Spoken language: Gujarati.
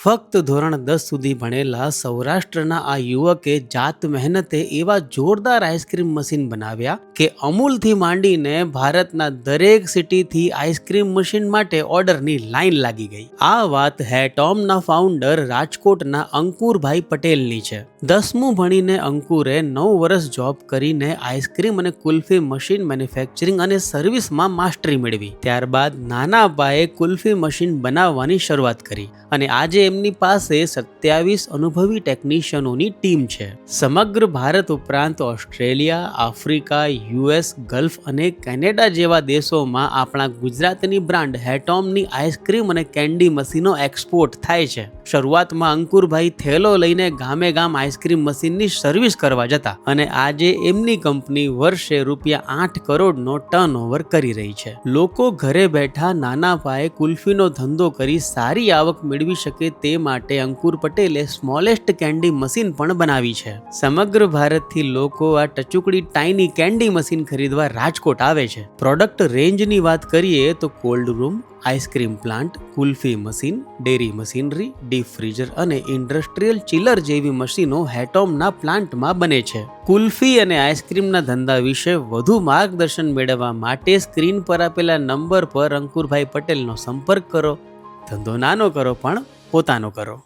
ફક્ત ધોરણ 10 સુધી ભણેલા સૌરાષ્ટ્રના આ યુવકે જાત મહેનતે એવા જોરદાર આઈસ્ક્રીમ મશીન બનાવ્યા કે અમૂલથી માંડીને ભારતના દરેક સિટીથી આઈસ્ક્રીમ મશીન માટે ઓર્ડરની લાઈન લાગી ગઈ. આ વાત હેટોમના ફાઉન્ડર રાજકોટના અંકુરભાઈ પટેલની છે. 10મું ભણીને અંકુરે 9 વર્ષ જોબ કરીને આઈસ્ક્રીમ અને કુલ્ફી મશીન મેન્યુફેક્ચરિંગ અને સર્વિસમાં માસ્ટરી મેળવી. ત્યારબાદ નાના પાયે કુલ્ફી મશીન બનાવવાની શરૂઆત કરી અને આજે એમની પાસે 27 અનુભવી ટેકનિશિયનોની ટીમ છે. સમગ્ર ભારત ઉપરાંત ઓસ્ટ્રેલિયા, આફ્રિકા, યુએસ, ગલ્ફ અને કેનેડા જેવા દેશોમાં આપણા ગુજરાતની બ્રાન્ડ હેટોમની આઈસ્ક્રીમ અને કેન્ડી મશીનો એક્સપોર્ટ થાય છે. શરૂઆતમાં અંકુરભાઈ થેલો લઈને ગામે ગામ આઈસ્ક્રીમ મશીનની સર્વિસ કરવા જતા અને આજે એમની કંપની વર્ષે ₹8 કરોડનો ટર્નઓવર કરી રહી છે. લોકો ઘરે બેઠા નાના પાયે કુલ્ફીનો ધંધો કરી સારી આવક મેળવી શકે તે માટે અંકુર પટેલે સ્મોલેસ્ટ કેન્ડી મશીન પણ બનાવી છે. સમગ્ર ભારતથી લોકો આ ટચુકડી ટાઇની કેન્ડી મશીન ખરીદવા રાજકોટ આવે છે. પ્રોડક્ટ રેન્જની વાત કરીએ તો cold room, ice cream plant, kulfi machine, dairy machinery, deep freezer અને ઇન્ડસ્ટ્રીયલ ચિલર જેવી મશીનો હેટોમના પ્લાન્ટમાં બને છે. કુલ્ફી અને આઈસ્ક્રીમના ધંધા વિશે વધુ માર્ગદર્શન મેળવવા માટે સ્ક્રીન પર આપેલા નંબર પર અંકુરભાઈ પટેલનો સંપર્ક કરો. ધંધો નાનો કરો પણ પોતાનો કરો.